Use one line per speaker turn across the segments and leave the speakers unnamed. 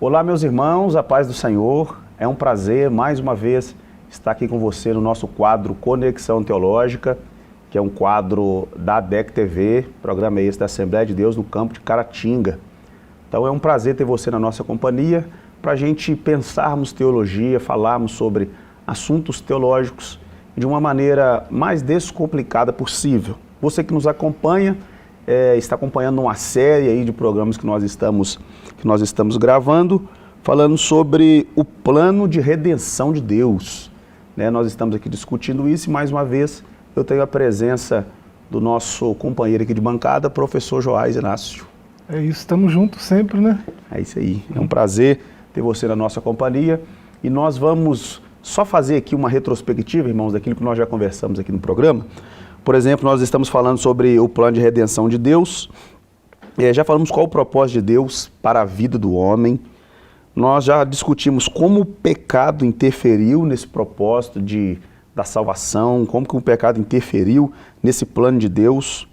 Olá, meus irmãos, a paz do Senhor. É um prazer, mais uma vez, estar aqui com você no nosso quadro Conexão Teológica, que é um quadro da ADEC TV, programa esse da Assembleia de Deus no campo de Caratinga. Então é um prazer ter você na nossa companhia, para a gente pensarmos teologia, falarmos sobre assuntos teológicos de uma maneira mais descomplicada possível. Você que nos acompanha, está acompanhando uma série aí de programas que nós estamos gravando, falando sobre o plano de redenção de Deus. Nós estamos aqui discutindo isso e, mais uma vez, eu tenho a presença do nosso companheiro aqui de bancada, professor Joás Inácio.
É isso, estamos juntos sempre, né?
É isso aí, é um prazer ter você na nossa companhia e nós vamos só fazer aqui uma retrospectiva, irmãos, daquilo que nós já conversamos aqui no programa. Por exemplo, nós estamos falando sobre o plano de redenção de Deus, já falamos qual o propósito de Deus para a vida do homem, nós já discutimos como o pecado interferiu nesse propósito da salvação, como que o pecado interferiu nesse plano de Deus,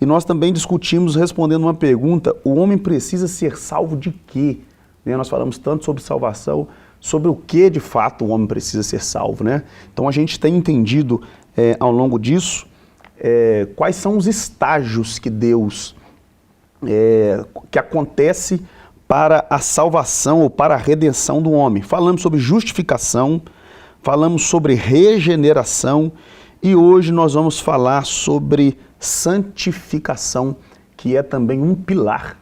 e nós também discutimos respondendo uma pergunta: o homem precisa ser salvo de quê? Nós falamos tanto sobre salvação, sobre o que de fato o homem precisa ser salvo, né? Então a gente tem entendido ao longo disso quais são os estágios que Deus, que acontece para a salvação ou para a redenção do homem. Falamos sobre justificação, falamos sobre regeneração e hoje nós vamos falar sobre santificação, que é também um pilar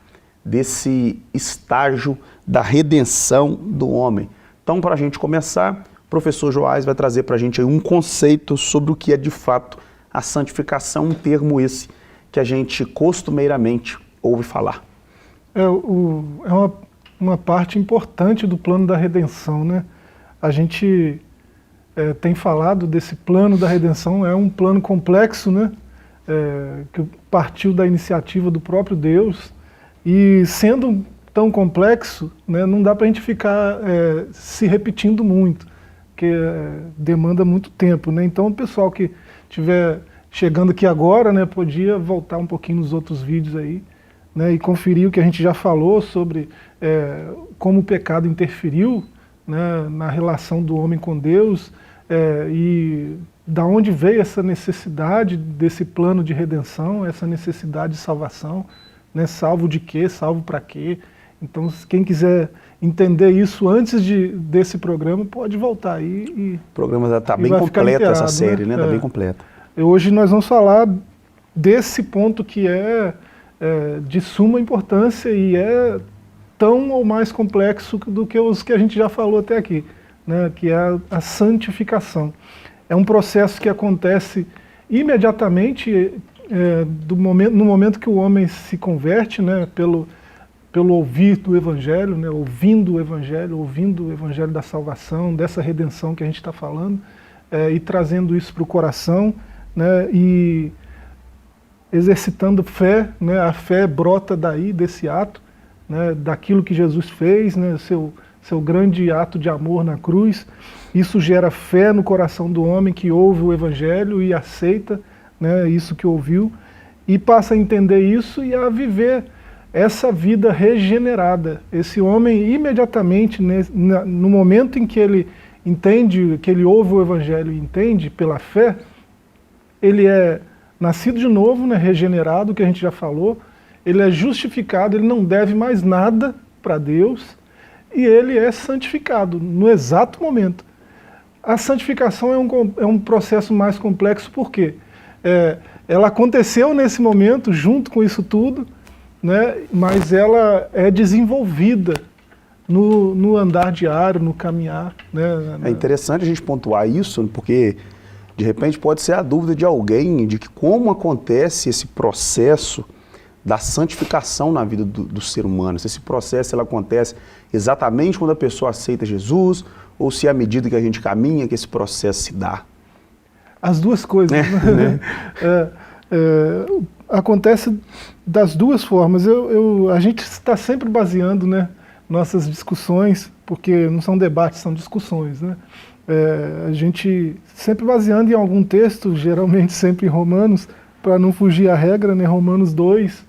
desse estágio da redenção do homem. Então, para a gente começar, o professor Joás vai trazer para a gente aí um conceito sobre o que é de fato a santificação, um termo esse que a gente costumeiramente ouve falar.
É uma parte importante do plano da redenção, né? A gente tem falado desse plano da redenção, é um plano complexo, né? Que partiu da iniciativa do próprio Deus e sendo tão complexo, né, não dá para a gente ficar se repetindo muito, porque demanda muito tempo, né? Então o pessoal que estiver chegando aqui agora, né, podia voltar um pouquinho nos outros vídeos aí, né, e conferir o que a gente já falou sobre como o pecado interferiu, né, na relação do homem com Deus, e da onde veio essa necessidade desse plano de redenção, essa necessidade de salvação, né, salvo de quê, salvo para quê. Então, quem quiser entender isso antes desse programa, pode voltar aí.
O programa está bem completo, essa série, né? Está bem completa.
Hoje nós vamos falar desse ponto que é de suma importância e é tão ou mais complexo do que os que a gente já falou até aqui, né? Que é a santificação. É um processo que acontece imediatamente no momento que o homem se converte, né? Pelo ouvir do Evangelho, né, ouvindo o Evangelho da salvação, dessa redenção que a gente está falando, e trazendo isso para o coração, né, e exercitando fé, né, a fé brota daí, desse ato, né, daquilo que Jesus fez, né, seu grande ato de amor na cruz. Isso gera fé no coração do homem que ouve o Evangelho e aceita, né, isso que ouviu, e passa a entender isso e a viver essa vida regenerada. Esse homem imediatamente, no momento em que ele entende, que ele ouve o Evangelho e entende pela fé, ele é nascido de novo, né, regenerado, que a gente já falou, ele é justificado, ele não deve mais nada para Deus e ele é santificado no exato momento. A santificação é um processo mais complexo porque ela aconteceu nesse momento, junto com isso tudo, né, mas ela é desenvolvida no andar diário, no caminhar. Né,
É interessante a gente pontuar isso, porque de repente pode ser a dúvida de alguém de que como acontece esse processo da santificação na vida do ser humano. Se esse processo ele acontece exatamente quando a pessoa aceita Jesus ou se à medida que a gente caminha que esse processo se dá.
As duas coisas. Né? Acontece das duas formas. A gente está sempre baseando, né, nossas discussões, porque não são debates, são discussões, né? A gente sempre baseando em algum texto, geralmente sempre em Romanos, para não fugir à regra, né? Romanos 2,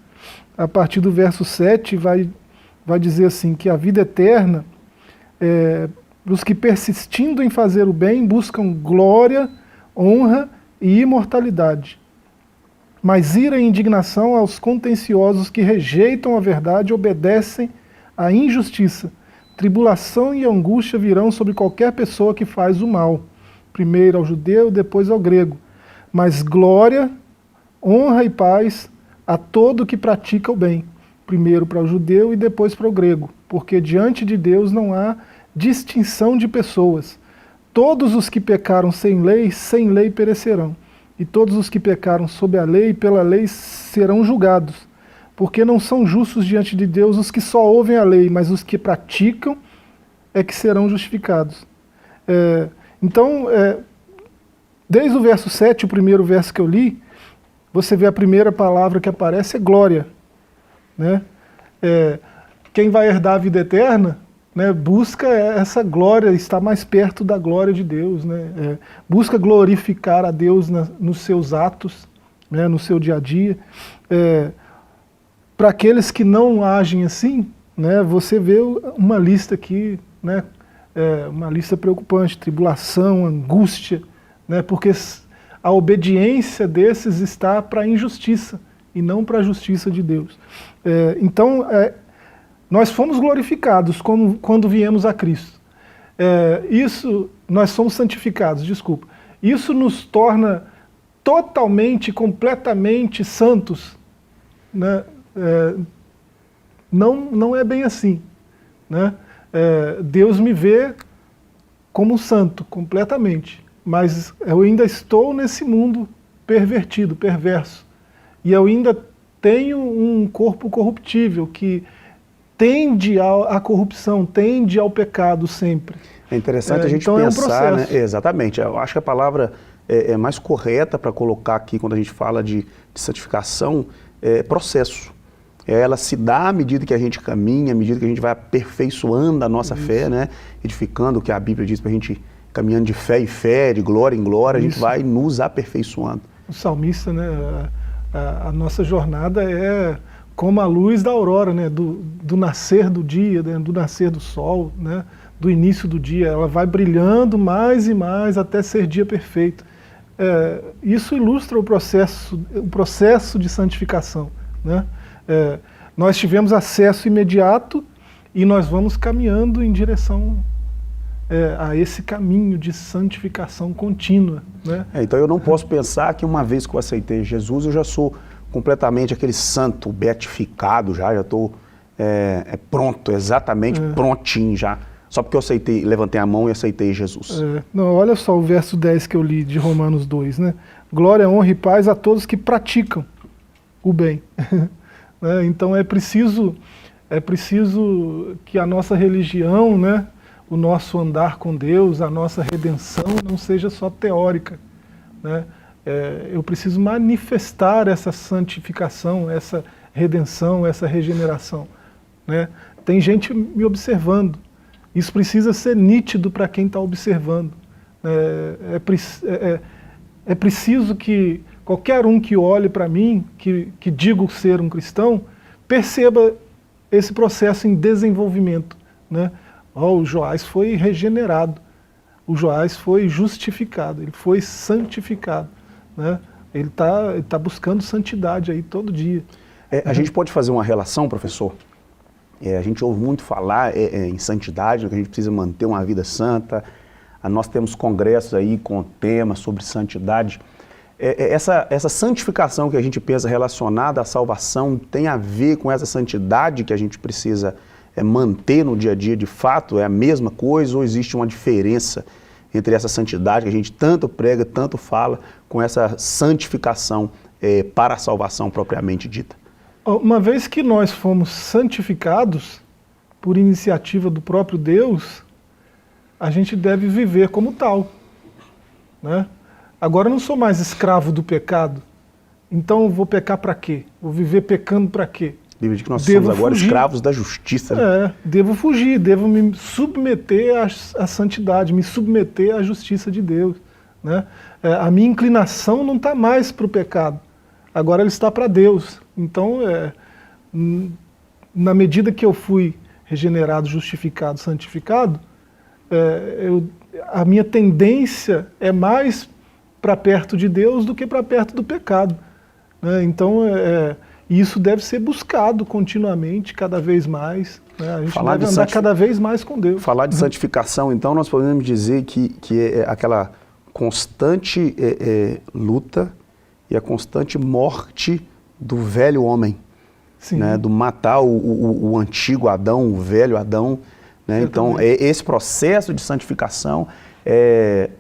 a partir do verso 7, vai vai dizer assim, que a vida eterna, os que persistindo em fazer o bem buscam glória, honra e imortalidade. Mas ira e indignação aos contenciosos que rejeitam a verdade e obedecem à injustiça. Tribulação e angústia virão sobre qualquer pessoa que faz o mal, primeiro ao judeu, depois ao grego. Mas glória, honra e paz a todo que pratica o bem, primeiro para o judeu e depois para o grego, porque diante de Deus não há distinção de pessoas. Todos os que pecaram sem lei perecerão, e todos os que pecaram sob a lei e pela lei serão julgados, porque não são justos diante de Deus os que só ouvem a lei, mas os que praticam é que serão justificados. Então, desde o verso 7, o primeiro verso que eu li, você vê a primeira palavra que aparece é glória. Né? Quem vai herdar a vida eterna, né, busca essa glória, estar mais perto da glória de Deus. Né? Busca glorificar a Deus nos seus atos, né, no seu dia a dia. Para aqueles que não agem assim, né, você vê uma lista aqui, né, uma lista preocupante, tribulação, angústia, né, porque a obediência desses está para a injustiça e não para a justiça de Deus. Então, nós fomos glorificados quando viemos a Cristo. Nós somos santificados, desculpa. Isso nos torna totalmente, completamente santos, né? Não é bem assim, né? Deus me vê como santo, completamente, mas eu ainda estou nesse mundo pervertido, perverso, e eu ainda tenho um corpo corruptível que tende à corrupção, tende ao pecado sempre.
É interessante a gente
então
pensar,
né?
Exatamente, eu acho que a palavra é mais correta para colocar aqui quando a gente fala de santificação, processo. Ela se dá à medida que a gente caminha, à medida que a gente vai aperfeiçoando a nossa fé, né? Edificando o que a Bíblia diz para a gente, caminhando de fé em fé, de glória em glória, a gente vai nos aperfeiçoando.
O salmista, né? A nossa jornada é como a luz da aurora, né? Do nascer do dia, né? Do nascer do sol, né? Do início do dia. Ela vai brilhando mais e mais até ser dia perfeito. Isso ilustra o processo de santificação, né? Nós tivemos acesso imediato e nós vamos caminhando em direção a esse caminho de santificação contínua, né?
Então eu não posso pensar que uma vez que eu aceitei Jesus, eu já sou completamente aquele santo beatificado, já estou pronto, exatamente prontinho já, só porque eu levantei a mão e aceitei Jesus.
Não, olha só o verso 10 que eu li de Romanos 2, né? Glória, honra e paz a todos que praticam o bem. Então é preciso que a nossa religião, né, o nosso andar com Deus, a nossa redenção não seja só teórica, né? Eu preciso manifestar essa santificação, essa redenção, essa regeneração, né? Tem gente me observando, isso precisa ser nítido para quem está observando. É preciso que qualquer um que olhe para mim, que digo ser um cristão, perceba esse processo em desenvolvimento, né? O Joás foi regenerado, o Joás foi justificado, ele foi santificado, né? Ele tá buscando santidade aí todo dia.
A gente pode fazer uma relação, professor? A gente ouve muito falar em santidade, que a gente precisa manter uma vida santa. Nós temos congressos aí com temas sobre santidade. Essa santificação que a gente pensa relacionada à salvação tem a ver com essa santidade que a gente precisa manter no dia a dia? De fato, é a mesma coisa ou existe uma diferença entre essa santidade que a gente tanto prega, tanto fala, com essa santificação para a salvação propriamente dita?
Uma vez que nós fomos santificados por iniciativa do próprio Deus, a gente deve viver como tal, né? Agora eu não sou mais escravo do pecado, então eu vou pecar para quê? Vou viver pecando para quê?
A Bíblia diz que nós somos agora escravos da justiça. Né?
Devo fugir, devo me submeter à santidade, me submeter à justiça de Deus, né? A minha inclinação não está mais para o pecado, agora ela está para Deus. Então, na medida que eu fui regenerado, justificado, santificado, a minha tendência é mais para perto de Deus do que para perto do pecado, né? Então, isso deve ser buscado continuamente, cada vez mais, né? A gente deve andar cada vez mais com Deus.
Falar de santificação, então, nós podemos dizer que é aquela constante luta e a constante morte do velho homem, né? Do matar o antigo Adão, o velho Adão, né? Então, esse processo de santificação,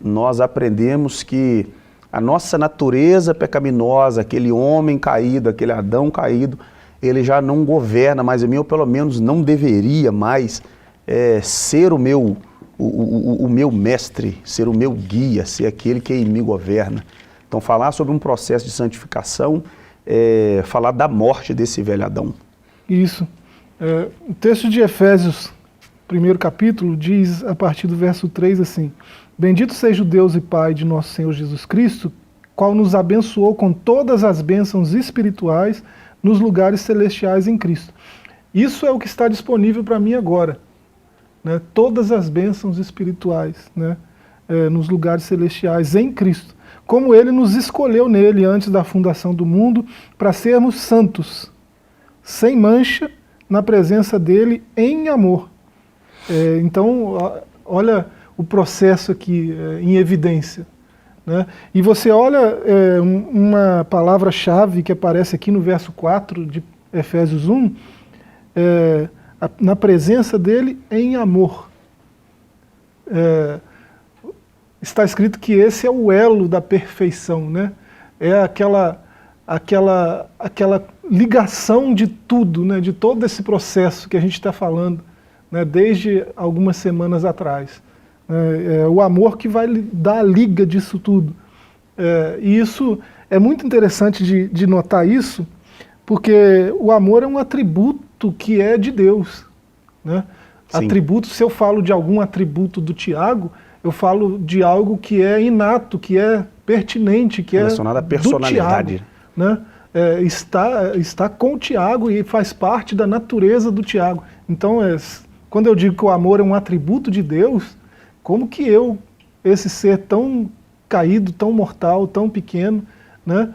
nós aprendemos que a nossa natureza pecaminosa, aquele homem caído, aquele Adão caído, ele já não governa mais em mim, ou pelo menos não deveria mais ser o meu mestre, ser o meu guia, ser aquele que em mim governa. Então, falar sobre um processo de santificação é falar da morte desse velho Adão.
Isso. O texto de Efésios, primeiro capítulo, diz a partir do verso 3 assim: Bendito seja o Deus e Pai de nosso Senhor Jesus Cristo, qual nos abençoou com todas as bênçãos espirituais nos lugares celestiais em Cristo. Isso é o que está disponível para mim agora, né? Todas as bênçãos espirituais, né? Nos lugares celestiais em Cristo. Como Ele nos escolheu nele antes da fundação do mundo para sermos santos, sem mancha, na presença dEle em amor. Então, olha o processo aqui em evidência, né? E você olha uma palavra-chave que aparece aqui no verso 4 de Efésios 1, na presença dele em amor. Está escrito que esse é o elo da perfeição, né? É aquela ligação de tudo, né? De todo esse processo que a gente está falando, né? Desde algumas semanas atrás. O amor que vai dar a liga disso tudo. E isso é muito interessante de notar isso, porque o amor é um atributo que é de Deus, né? Atributo, se eu falo de algum atributo do Tiago, eu falo de algo que é inato, que é pertinente, que
relacionado à personalidade,
do Tiago, né? Está com o Tiago e faz parte da natureza do Tiago. Então, quando eu digo que o amor é um atributo de Deus, como que eu, esse ser tão caído, tão mortal, tão pequeno, né,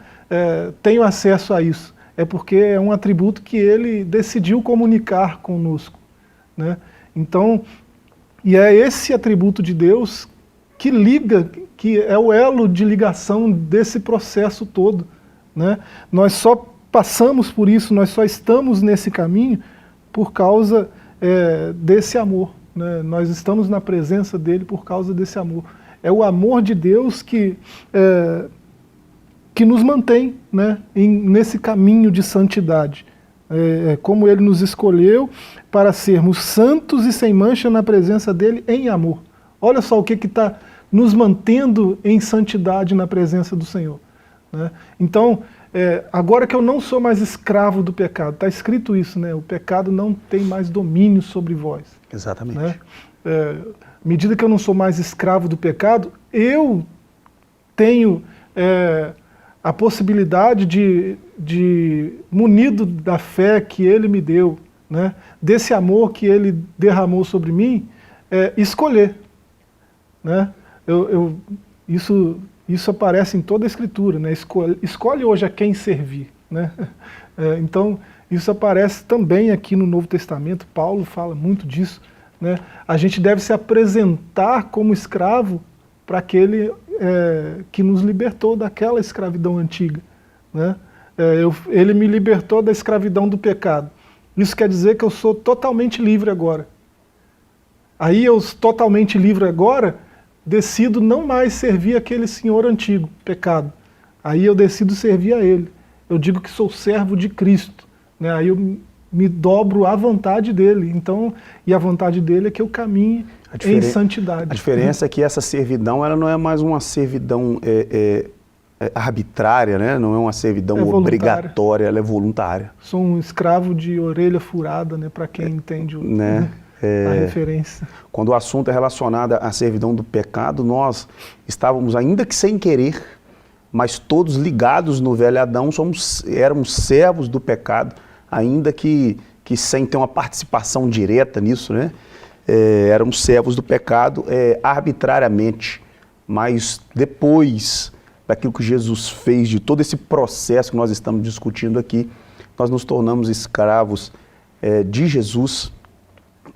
tenho acesso a isso? É porque é um atributo que ele decidiu comunicar conosco, né? Então, e é esse atributo de Deus que liga, que é o elo de ligação desse processo todo, né? Nós só passamos por isso, nós só estamos nesse caminho por causa desse amor, né? Nós estamos na presença dele por causa desse amor. É o amor de Deus que nos mantém, né, nesse caminho de santidade. Como ele nos escolheu para sermos santos e sem mancha na presença dele em amor. Olha só o que está nos mantendo em santidade na presença do Senhor, né? Então, agora que eu não sou mais escravo do pecado, está escrito isso, né? O pecado não tem mais domínio sobre vós.
Exatamente.
Né? À medida que eu não sou mais escravo do pecado, eu tenho a possibilidade de munido da fé que Ele me deu, né? Desse amor que Ele derramou sobre mim, escolher, né? Isso aparece em toda a Escritura, né? Escolhe hoje a quem servir, né? Então, isso aparece também aqui no Novo Testamento. Paulo fala muito disso, né? A gente deve se apresentar como escravo para aquele que nos libertou daquela escravidão antiga, né? Ele me libertou da escravidão do pecado. Isso quer dizer que eu sou totalmente livre agora. Aí eu, totalmente livre agora, decido não mais servir aquele senhor antigo, pecado. Aí eu decido servir a ele. Eu digo que sou servo de Cristo, né? Aí eu me dobro à vontade dele. Então, e a vontade dele é que eu caminhe em santidade.
A diferença é que essa servidão, ela não é mais uma servidão arbitrária, né? Não é uma servidão obrigatória, ela é voluntária.
Sou um escravo de orelha furada, né? Para quem entende a referência.
Quando o assunto é relacionado à servidão do pecado, nós estávamos, ainda que sem querer, mas todos ligados no velho Adão, éramos servos do pecado, ainda que que sem ter uma participação direta nisso, né, eram servos do pecado arbitrariamente, mas depois daquilo que Jesus fez, de todo esse processo que nós estamos discutindo aqui, nós nos tornamos escravos de Jesus,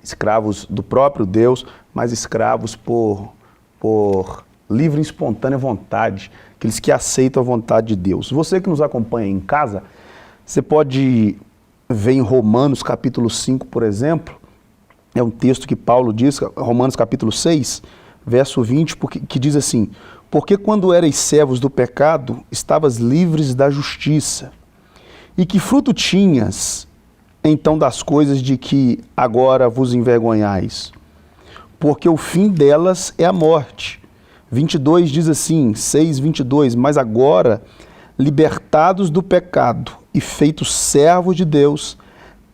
escravos do próprio Deus, mas escravos por livre e espontânea vontade, aqueles que aceitam a vontade de Deus. Você que nos acompanha em casa, você pode ver em Romanos capítulo 5, por exemplo, é um texto que Paulo diz, Romanos capítulo 6, verso 20, que diz assim: porque quando erais servos do pecado, estavas livres da justiça. E que fruto tinhas, então, das coisas de que agora vos envergonhais? Porque o fim delas é a morte. 22 diz assim, 6:22, mas agora, libertados do pecado e feitos servos de Deus,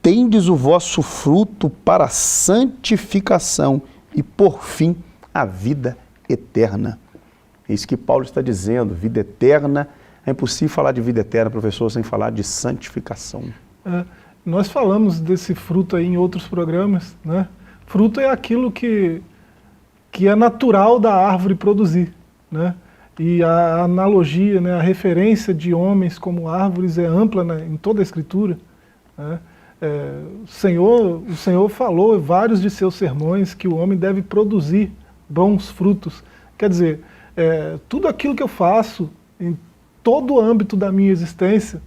tendes o vosso fruto para a santificação e, por fim, a vida eterna. É isso que Paulo está dizendo, vida eterna. É impossível falar de vida eterna, professor, sem falar de santificação.
Nós falamos desse fruto aí em outros programas, né? Fruto é aquilo que é natural da árvore produzir, né? E a analogia, né, a referência de homens como árvores é ampla, né, em toda a Escritura, né? O Senhor falou em vários de seus sermões que o homem deve produzir bons frutos. Quer dizer, tudo aquilo que eu faço em todo o âmbito da minha existência,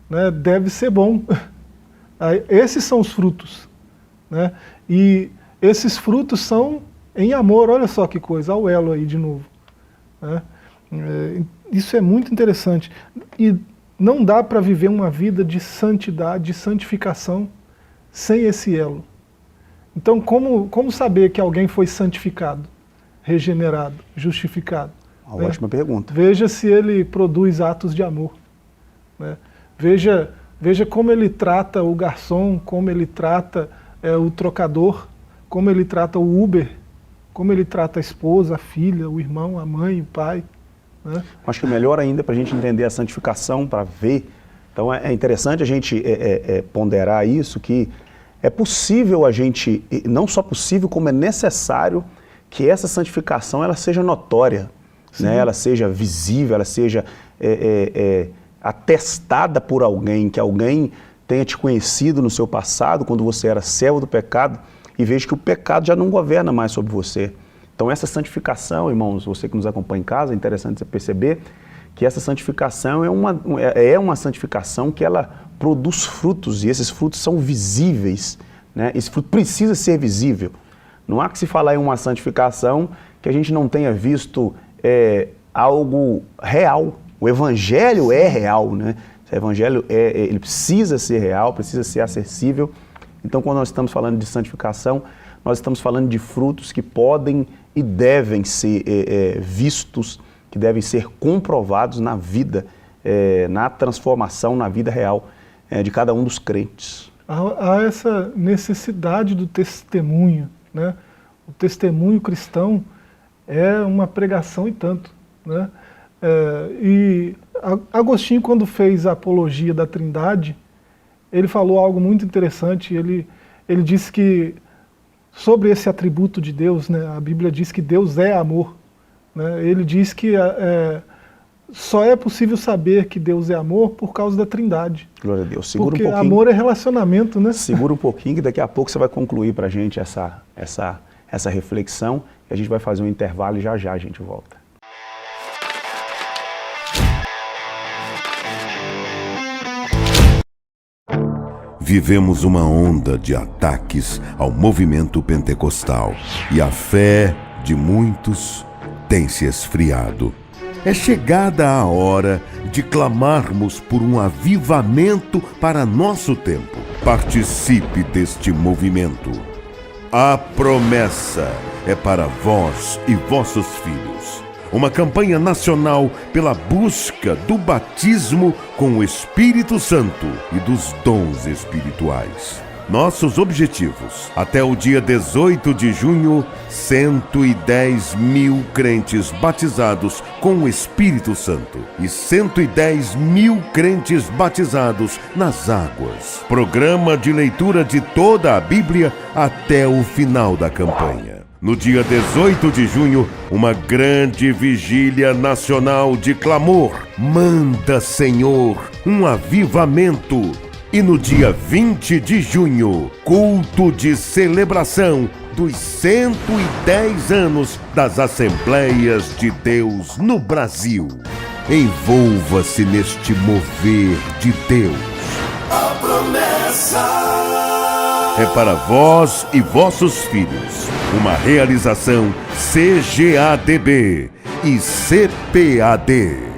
né, deve ser bom. Esses são os frutos, né? E esses frutos são em amor. Olha só que coisa, olha o elo aí de novo, né? Isso é muito interessante. E não dá para viver uma vida de santidade, de santificação, sem esse elo. Então, como saber que alguém foi santificado, regenerado, justificado?
Uma ótima pergunta.
Veja se ele produz atos de amor, né? Veja como ele trata o garçom, como ele trata o trocador, como ele trata o Uber, como ele trata a esposa, a filha, o irmão, a mãe, o pai, né?
Acho que melhor ainda para a gente entender a santificação, para ver. Então é interessante a gente ponderar isso, que é possível a gente, não só possível, como é necessário que essa santificação ela seja notória, né? Ela seja visível, ela seja atestada por alguém, que alguém tenha te conhecido no seu passado, quando você era servo do pecado, e veja que o pecado já não governa mais sobre você. Então essa santificação, irmãos, você que nos acompanha em casa, é interessante você perceber que essa santificação é uma santificação que ela produz frutos, e esses frutos são visíveis, né? Esse fruto precisa ser visível. Não há que se falar em uma santificação que a gente não tenha visto algo real. O Evangelho é real, né? O Evangelho ele precisa ser real, precisa ser acessível. Então, quando nós estamos falando de santificação, nós estamos falando de frutos que podem e devem ser vistos, que devem ser comprovados na vida, na transformação, na vida real de cada um dos crentes.
Há essa necessidade do testemunho, né? O testemunho cristão é uma pregação e tanto, né? E Agostinho, quando fez a apologia da Trindade, ele falou algo muito interessante. Ele disse que, sobre esse atributo de Deus, né, a Bíblia diz que Deus é amor, né? Ele diz que só é possível saber que Deus é amor por causa da Trindade.
Glória a Deus. Segura
porque
um pouquinho.
Amor é relacionamento, né?
Segura um pouquinho, que daqui a pouco você vai concluir para a gente essa reflexão, e a gente vai fazer um intervalo e já a gente volta.
Vivemos uma onda de ataques ao movimento pentecostal e a fé de muitos tem se esfriado. É chegada a hora de clamarmos por um avivamento para nosso tempo. Participe deste movimento. A promessa é para vós e vossos filhos. Uma campanha nacional pela busca do batismo com o Espírito Santo e dos dons espirituais. Nossos objetivos: até o dia 18 de junho, 110 mil crentes batizados com o Espírito Santo e 110 mil crentes batizados nas águas. Programa de leitura de toda a Bíblia até o final da campanha. No dia 18 de junho, uma grande vigília nacional de clamor. Manda, Senhor, um avivamento. E no dia 20 de junho, culto de celebração dos 110 anos das Assembleias de Deus no Brasil. Envolva-se neste mover de Deus. A promessa é para vós e vossos filhos. Uma realização CGADB e CPAD.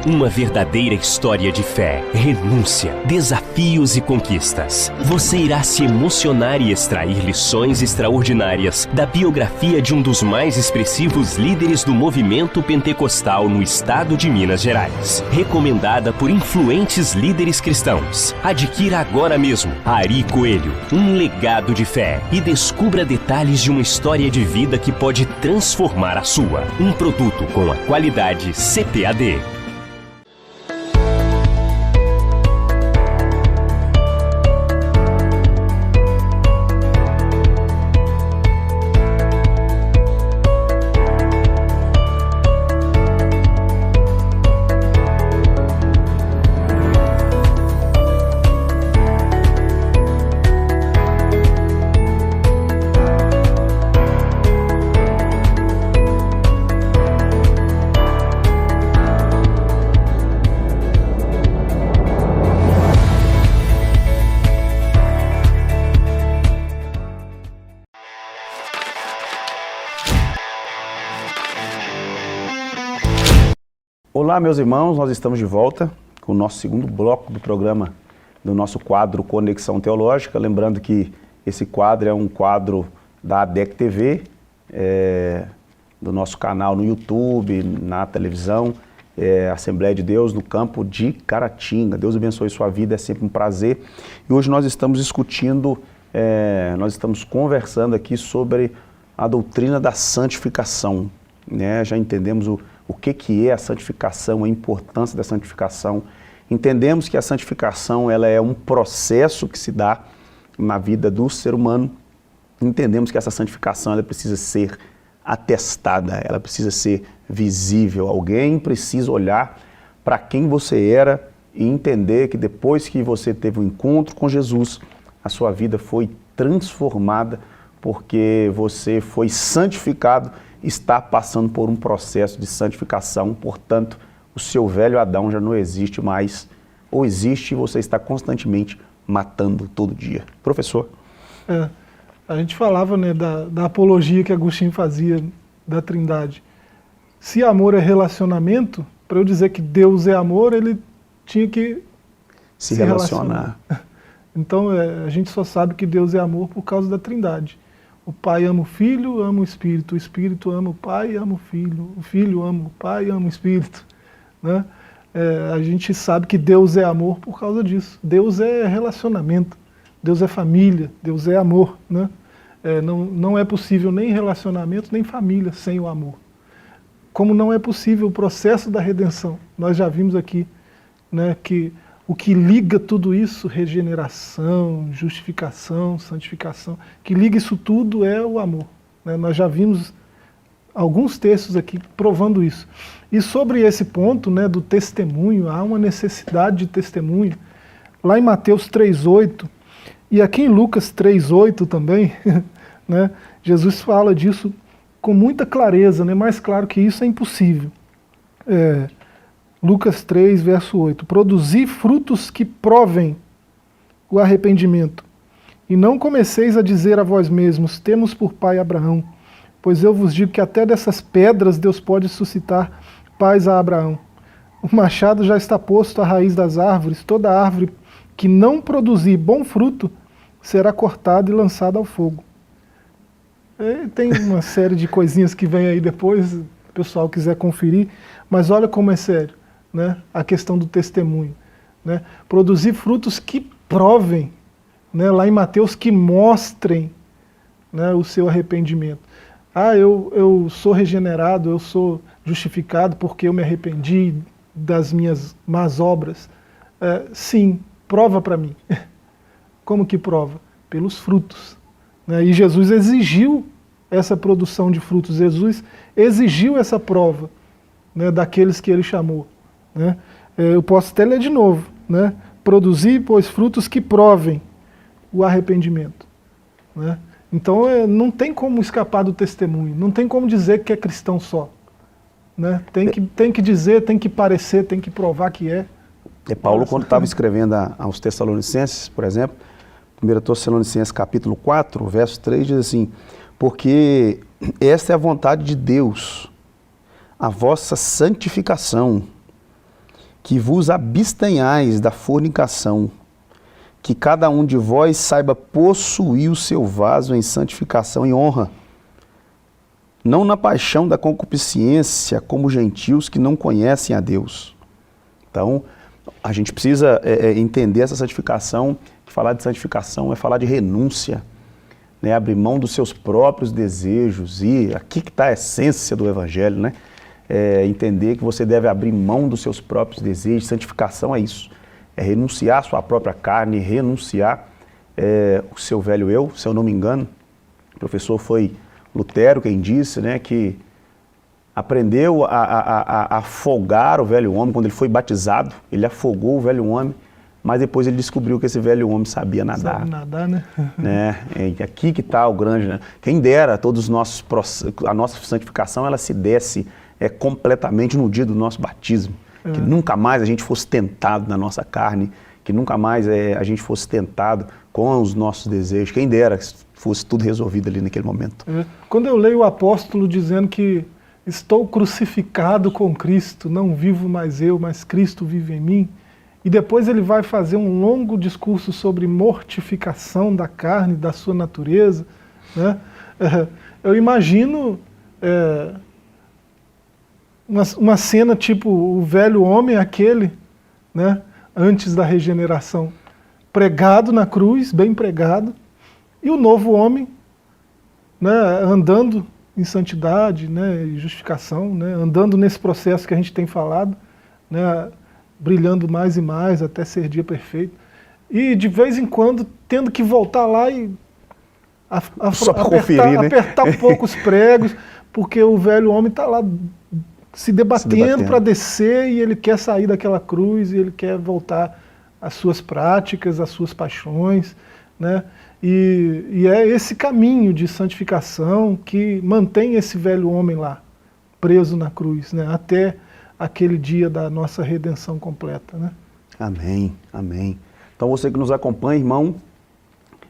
Uma verdadeira história de fé, renúncia, desafios e conquistas. Você irá se emocionar e extrair lições extraordinárias da biografia de um dos mais expressivos líderes do movimento pentecostal no estado de Minas Gerais. Recomendada por influentes líderes cristãos. Adquira agora mesmo Ari Coelho, um legado de fé, e descubra detalhes de uma história de vida que pode transformar a sua. Um produto com a qualidade CPAD.
Olá, meus irmãos, nós estamos de volta com o nosso segundo bloco do programa, do nosso quadro Conexão Teológica. Lembrando que esse quadro é um quadro da ADEC TV, do nosso canal no YouTube, na televisão, Assembleia de Deus no campo de Caratinga. Deus abençoe sua vida, é sempre um prazer. E hoje nós estamos discutindo, nós estamos conversando aqui sobre a doutrina da santificação, né? Já entendemos o que é a santificação, a importância da santificação. Entendemos que a santificação ela é um processo que se dá na vida do ser humano. Entendemos que essa santificação ela precisa ser atestada, ela precisa ser visível. Alguém precisa olhar para quem você era e entender que depois que você teve um encontro com Jesus, a sua vida foi transformada porque você foi santificado, está passando por um processo de santificação. Portanto, o seu velho Adão já não existe mais, ou existe e você está constantemente matando todo dia. Professor?
A gente falava, né, da apologia que Agostinho fazia da Trindade. Se amor é relacionamento, para eu dizer que Deus é amor, ele tinha que
se relacionar.
Então, a gente só sabe que Deus é amor por causa da Trindade. O Pai ama o Filho, ama o Espírito ama o Pai, ama o Filho ama o Pai, ama o Espírito. Né? A gente sabe que Deus é amor por causa disso. Deus é relacionamento, Deus é família, Deus é amor. Né? Não é possível nem relacionamento, nem família sem o amor. Como não é possível o processo da redenção. Nós já vimos aqui, né, que o que liga tudo isso, regeneração, justificação, santificação, que liga isso tudo é o amor. Né? Nós já vimos alguns textos aqui provando isso. E sobre esse ponto, né, do testemunho, há uma necessidade de testemunho. Lá em Mateus 3,8, e aqui em Lucas 3,8 também, né, Jesus fala disso com muita clareza, né, mais claro que isso é impossível. Lucas 3, verso 8. Produzi frutos que provem o arrependimento. E não comeceis a dizer a vós mesmos, temos por pai Abraão. Pois eu vos digo que até dessas pedras Deus pode suscitar pais a Abraão. O machado já está posto à raiz das árvores. Toda árvore que não produzir bom fruto será cortada e lançada ao fogo. Tem uma série de coisinhas que vem aí depois, se o pessoal quiser conferir. Mas olha como é sério. Né, a questão do testemunho. né? Produzir frutos que provem, né? Lá em Mateus, que mostrem, né, o seu arrependimento. Ah, eu sou regenerado, eu sou justificado porque eu me arrependi das minhas más obras. Sim, prova para mim. Como que prova? Pelos frutos, né? E Jesus exigiu essa produção de frutos, Jesus exigiu essa prova, né, daqueles que ele chamou, né? Eu posso até ler de novo, né? Produzir, pois, frutos que provem o arrependimento, né? Então não tem como escapar do testemunho, não tem como dizer que é cristão só, né? Tem que dizer, tem que parecer, tem que provar que é.
Paulo, quando estava escrevendo aos Tessalonicenses, por exemplo, 1 Tessalonicenses capítulo 4, verso 3, diz assim: porque esta é a vontade de Deus, a vossa santificação, que vos abstenhais da fornicação, que cada um de vós saiba possuir o seu vaso em santificação e honra, não na paixão da concupiscência, como gentios que não conhecem a Deus. Então, a gente precisa entender essa santificação, que falar de santificação é falar de renúncia, né? Abrir mão dos seus próprios desejos, e aqui que está a essência do Evangelho, né? Entender que você deve abrir mão dos seus próprios desejos. Santificação é isso, é renunciar à sua própria carne, renunciar o seu velho eu. Se eu não me engano, o professor foi Lutero quem disse, né, que aprendeu a afogar o velho homem quando ele foi batizado. Ele afogou o velho homem, mas depois ele descobriu que esse velho homem sabia nadar.
Sabe nadar, né?
Aqui que está o grande, né? Quem dera todos os nossos a nossa santificação ela se desse completamente no dia do nosso batismo, que nunca mais a gente fosse tentado na nossa carne, que nunca mais a gente fosse tentado com os nossos desejos. Quem dera que fosse tudo resolvido ali naquele momento.
Quando eu leio o apóstolo dizendo que estou crucificado com Cristo, não vivo mais eu, mas Cristo vive em mim, e depois ele vai fazer um longo discurso sobre mortificação da carne, da sua natureza, né? Eu imagino uma cena tipo o velho homem, aquele, né, antes da regeneração, pregado na cruz, bem pregado, e o novo homem, né, andando em santidade, né, e justificação, né, andando nesse processo que a gente tem falado, né, brilhando mais e mais até ser dia perfeito, e de vez em quando tendo que voltar lá e apertar um pouco os pregos, porque o velho homem está lá se debatendo para descer, e ele quer sair daquela cruz, e ele quer voltar às suas práticas, às suas paixões, né? E é esse caminho de santificação que mantém esse velho homem lá, preso na cruz, né? Até aquele dia da nossa redenção completa, né?
Amém, amém. Então você que nos acompanha, irmão,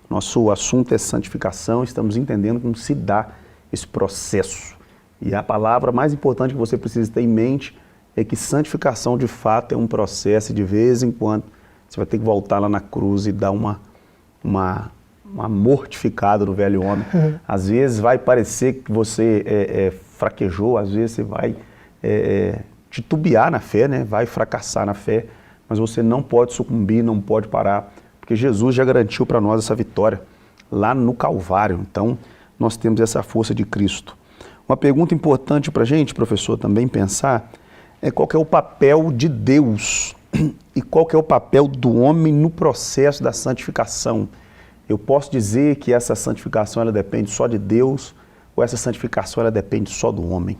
nosso assunto é santificação, estamos entendendo como se dá esse processo. E a palavra mais importante que você precisa ter em mente é que santificação de fato é um processo, e de vez em quando você vai ter que voltar lá na cruz e dar uma mortificada no velho homem. Às vezes vai parecer que você fraquejou, às vezes você vai titubear na fé, né? Vai fracassar na fé, mas você não pode sucumbir, não pode parar, porque Jesus já garantiu para nós essa vitória lá no Calvário. Então nós temos essa força de Cristo. Uma pergunta importante para a gente, professor, também pensar é qual que é o papel de Deus e qual que é o papel do homem no processo da santificação. Eu posso dizer que essa santificação ela depende só de Deus, ou essa santificação ela depende só do homem?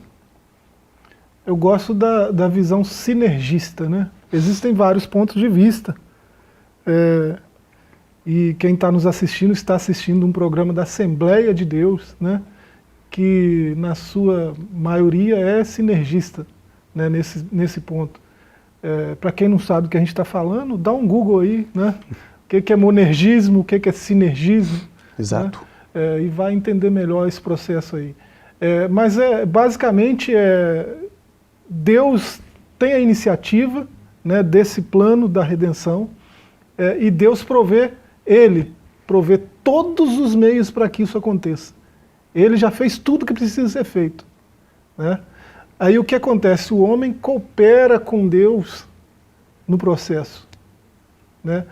Eu gosto da visão sinergista, né? Existem vários pontos de vista. E quem está nos assistindo está assistindo um programa da Assembleia de Deus, né? Que na sua maioria é sinergista, né, nesse ponto. Para quem não sabe do que a gente está falando, dá um Google aí, né? O que é monergismo, o que é sinergismo.
Exato.
Né? E vai entender melhor esse processo aí. Mas basicamente Deus tem a iniciativa, né, desse plano da redenção, e Deus provê todos os meios para que isso aconteça. Ele já fez tudo que precisa ser feito, né? Aí o que acontece? O homem coopera com Deus no processo, né?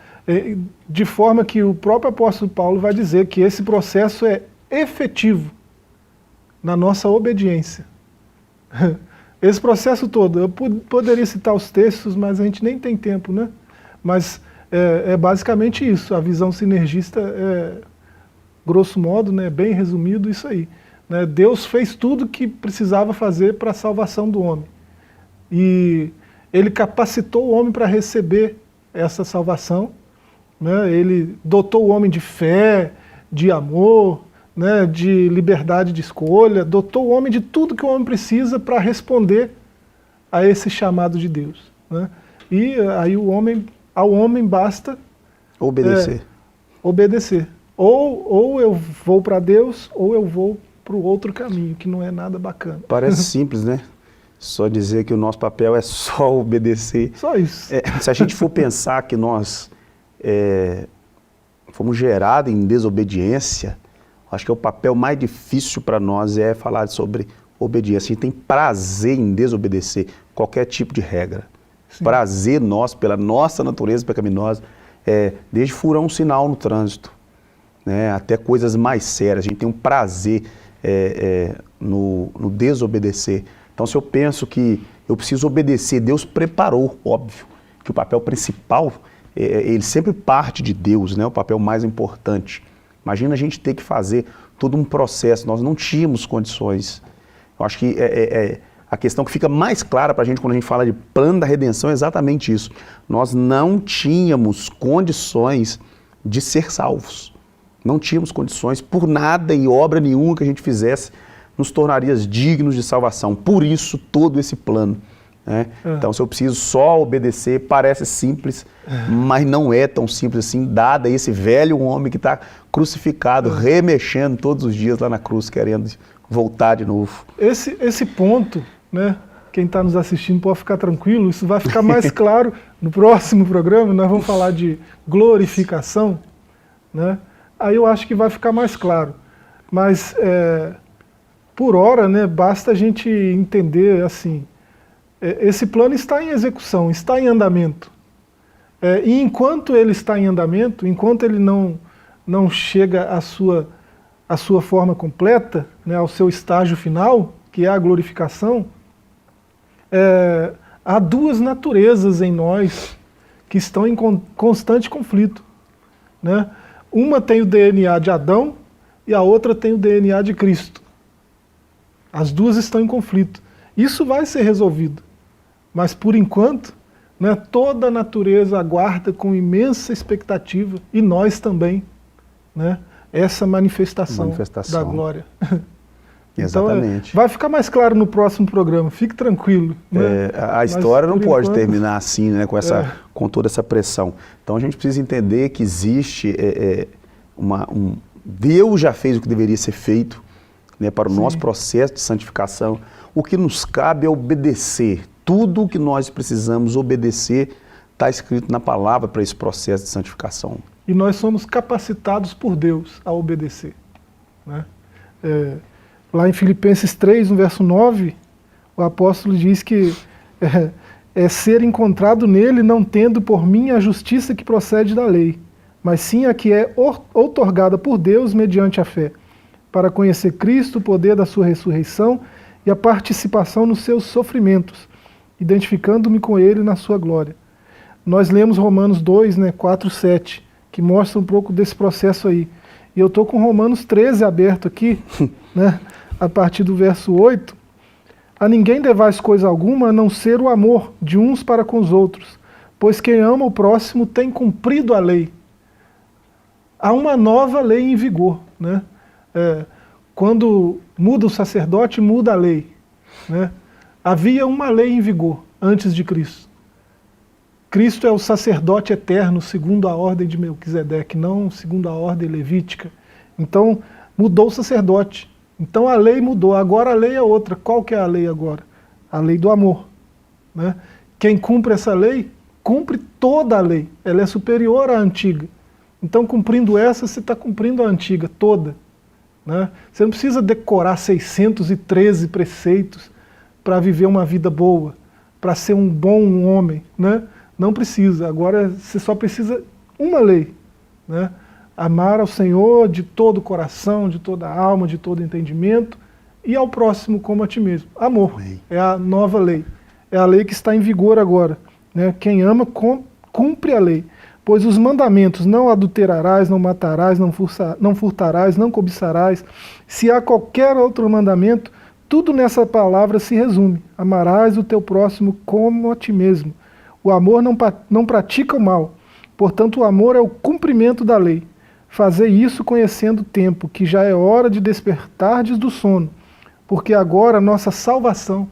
De forma que o próprio apóstolo Paulo vai dizer que esse processo é efetivo na nossa obediência. Esse processo todo, eu poderia citar os textos, mas a gente nem tem tempo, né? Mas é basicamente isso, a visão sinergista é, grosso modo, né, bem resumido, isso aí. Né? Deus fez tudo que precisava fazer para a salvação do homem. E Ele capacitou o homem para receber essa salvação, né? Ele dotou o homem de fé, de amor, né, de liberdade de escolha, dotou o homem de tudo que o homem precisa para responder a esse chamado de Deus. Né? E aí ao homem basta
Obedecer.
Obedecer. Ou eu vou para Deus, ou eu vou para o outro caminho, que não é nada bacana.
Parece simples, né? Só dizer que o nosso papel é só obedecer.
Só isso.
Se a gente for pensar que nós fomos gerados em desobediência, acho que o papel mais difícil para nós é falar sobre obediência. A gente tem prazer em desobedecer qualquer tipo de regra. Sim. Prazer nosso, pela nossa natureza pecaminosa, desde furar um sinal no trânsito, né, até coisas mais sérias. A gente tem um prazer no desobedecer. Então, se eu penso que eu preciso obedecer, Deus preparou, óbvio, que o papel principal, ele sempre parte de Deus, né, o papel mais importante. Imagina a gente ter que fazer todo um processo, nós não tínhamos condições. Eu acho que a questão que fica mais clara para a gente quando a gente fala de plano da redenção é exatamente isso. Nós não tínhamos condições de ser salvos. Não tínhamos condições, por nada e obra nenhuma que a gente fizesse, nos tornaria dignos de salvação. Por isso, todo esse plano. Né? Então, se eu preciso só obedecer, parece simples, mas não é tão simples assim, dado esse velho homem que está crucificado, remexendo todos os dias lá na cruz, querendo voltar de novo.
Esse ponto, né, quem está nos assistindo pode ficar tranquilo, isso vai ficar mais claro no próximo programa. Nós vamos falar de glorificação, né? Aí eu acho que vai ficar mais claro. Mas, por hora, né, basta a gente entender assim, esse plano está em execução, está em andamento. E enquanto ele está em andamento, enquanto ele não chega à sua forma completa, né, ao seu estágio final, que é a glorificação, há duas naturezas em nós que estão em constante conflito. Né? Uma tem o DNA de Adão e a outra tem o DNA de Cristo. As duas estão em conflito. Isso vai ser resolvido. Mas, por enquanto, né, toda a natureza aguarda com imensa expectativa, e nós também, né, essa manifestação da glória.
Exatamente.
Então, vai ficar mais claro no próximo programa, fique tranquilo. Né?
A história não pode terminar assim, né, com toda essa pressão. Então a gente precisa entender que existe Deus já fez o que deveria ser feito, né, para o nosso processo de santificação. O que nos cabe é obedecer. Tudo o que nós precisamos obedecer está escrito na palavra para esse processo de santificação.
E nós somos capacitados por Deus a obedecer. Né? Lá em Filipenses 3, no verso 9, o apóstolo diz que é ser encontrado nele, não tendo por mim a justiça que procede da lei, mas sim a que é outorgada por Deus mediante a fé, para conhecer Cristo, o poder da sua ressurreição e a participação nos seus sofrimentos, identificando-me com ele na sua glória. Nós lemos Romanos 2, né, 4, 7, que mostra um pouco desse processo aí. E eu estou com Romanos 13 aberto aqui, né, a partir do verso 8. A ninguém devais coisa alguma a não ser o amor de uns para com os outros, pois quem ama o próximo tem cumprido a lei. Há uma nova lei em vigor. Né? Quando muda o sacerdote, muda a lei. Né? Havia uma lei em vigor antes de Cristo. Cristo é o sacerdote eterno segundo a ordem de Melquisedeque, não segundo a ordem levítica. Então, mudou o sacerdote. Então a lei mudou, agora a lei é outra. Qual que é a lei agora? A lei do amor. Né? Quem cumpre essa lei, cumpre toda a lei. Ela é superior à antiga. Então, cumprindo essa, você está cumprindo a antiga toda. Né? Você não precisa decorar 613 preceitos para viver uma vida boa, para ser um bom homem. Né? Não precisa. Agora você só precisa uma lei, né? Amar ao Senhor de todo o coração, de toda a alma, de todo o entendimento, e ao próximo como a ti mesmo. Amor.
Amém.
É a nova lei. É a lei que está em vigor agora, né? Quem ama cumpre a lei. Pois os mandamentos, não adulterarás, não matarás, não furtarás, não cobiçarás, se há qualquer outro mandamento, tudo nessa palavra se resume. Amarás o teu próximo como a ti mesmo. O amor não pratica o mal. Portanto, o amor é o cumprimento da lei. Fazei isso conhecendo o tempo, que já é hora de despertardes do sono, porque agora a nossa salvação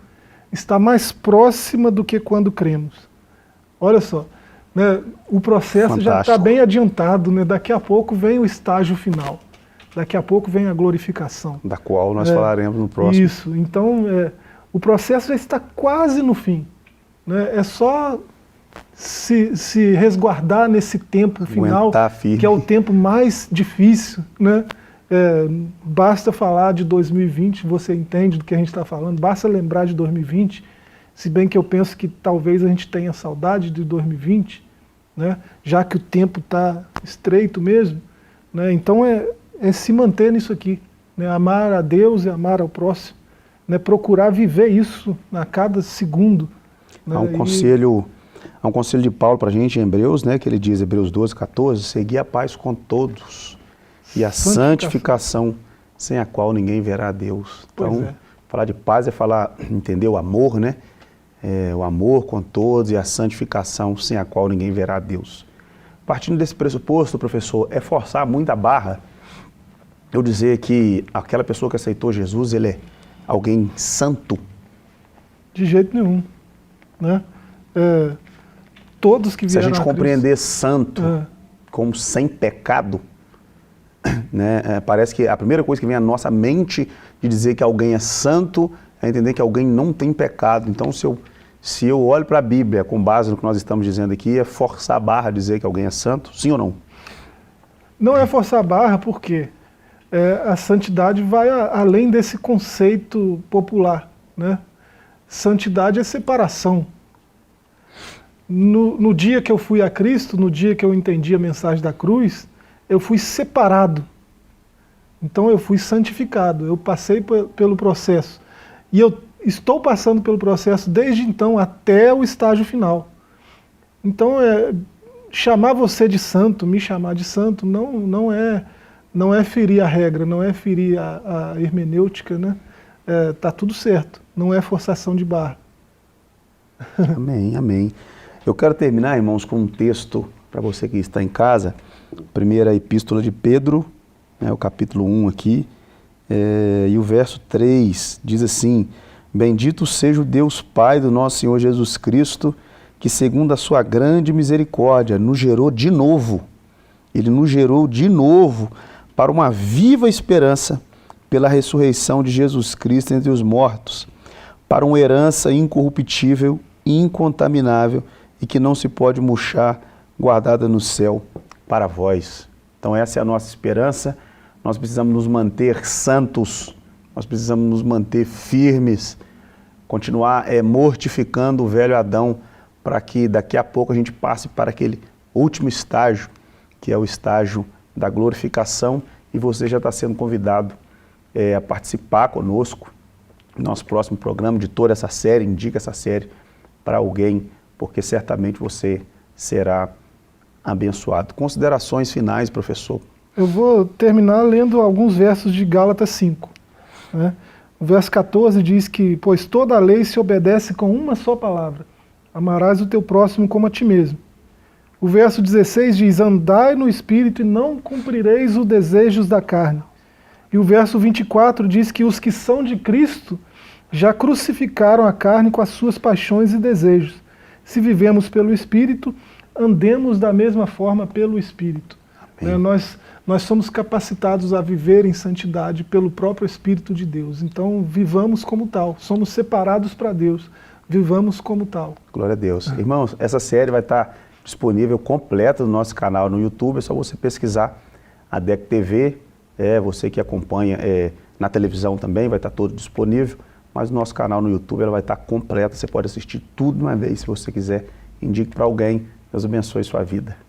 está mais próxima do que quando cremos. Olha só, né, o processo já está bem adiantado, né? Daqui a pouco vem o estágio final, daqui a pouco vem a glorificação.
Da qual nós falaremos no próximo.
Isso, então o processo já está quase no fim, né? É só se resguardar nesse tempo final, que é o tempo mais difícil, né? Basta falar de 2020, você entende do que a gente está falando, basta lembrar de 2020, se bem que eu penso que talvez a gente tenha saudade de 2020, né? Já que o tempo está estreito mesmo, né? Então é se manter nisso aqui, né? Amar a Deus e amar ao próximo, né? Procurar viver isso a cada segundo. Né?
Há um conselho de Paulo para a gente em Hebreus, né, que ele diz, Hebreus 12, 14, seguir a paz com todos e a santificação, sem a qual ninguém verá a Deus. Então, falar de paz é falar, entender o amor, né? O amor com todos e a santificação, sem a qual ninguém verá a Deus. Partindo desse pressuposto, professor, é forçar muito a barra eu dizer que aquela pessoa que aceitou Jesus, ele é alguém santo?
De jeito nenhum, né? Todos que vieram
Se a gente compreender
Cristo,
santo como sem pecado, né, parece que a primeira coisa que vem à nossa mente de dizer que alguém é santo é entender que alguém não tem pecado. Então, se eu olho para a Bíblia com base no que nós estamos dizendo aqui, é forçar a barra dizer que alguém é santo? Sim ou não?
Não é forçar a barra porque a santidade vai além desse conceito popular, né? Santidade é separação. No dia que eu fui a Cristo, no dia que eu entendi a mensagem da cruz, eu fui separado. Então eu fui santificado, eu passei pelo processo. E eu estou passando pelo processo desde então até o estágio final. Então chamar você de santo, me chamar de santo, não é ferir a regra, não é ferir a hermenêutica, né? Tá tudo certo, não é forçação de barra.
Amém, amém. Eu quero terminar, irmãos, com um texto para você que está em casa, primeira epístola de Pedro, né, o capítulo 1 aqui, e o verso 3 diz assim: bendito seja o Deus Pai do nosso Senhor Jesus Cristo, que segundo a sua grande misericórdia nos gerou de novo, Ele nos gerou de novo para uma viva esperança pela ressurreição de Jesus Cristo entre os mortos, para uma herança incorruptível, incontaminável e que não se pode murchar, guardada no céu para vós. Então essa é a nossa esperança. Nós precisamos nos manter santos, nós precisamos nos manter firmes, continuar mortificando o velho Adão, para que daqui a pouco a gente passe para aquele último estágio, que é o estágio da glorificação, e você já está sendo convidado a participar conosco no nosso próximo programa de toda essa série. Indica essa série para alguém, porque certamente você será abençoado. Considerações finais, professor?
Eu vou terminar lendo alguns versos de Gálatas 5. Né? O verso 14 diz que, pois toda a lei se obedece com uma só palavra: amarás o teu próximo como a ti mesmo. O verso 16 diz: andai no Espírito e não cumprireis os desejos da carne. E o verso 24 diz que os que são de Cristo já crucificaram a carne com as suas paixões e desejos. Se vivemos pelo Espírito, andemos da mesma forma pelo Espírito. Nós somos capacitados a viver em santidade pelo próprio Espírito de Deus. Então, vivamos como tal. Somos separados para Deus. Vivamos como tal.
Glória a Deus. Irmãos, essa série vai estar disponível completa no nosso canal no YouTube. É só você pesquisar a DEC TV. Você que acompanha na televisão também, vai estar todo disponível. Mas no nosso canal no YouTube ela vai estar completa. Você pode assistir tudo de uma vez, se você quiser indique para alguém. Deus abençoe sua vida.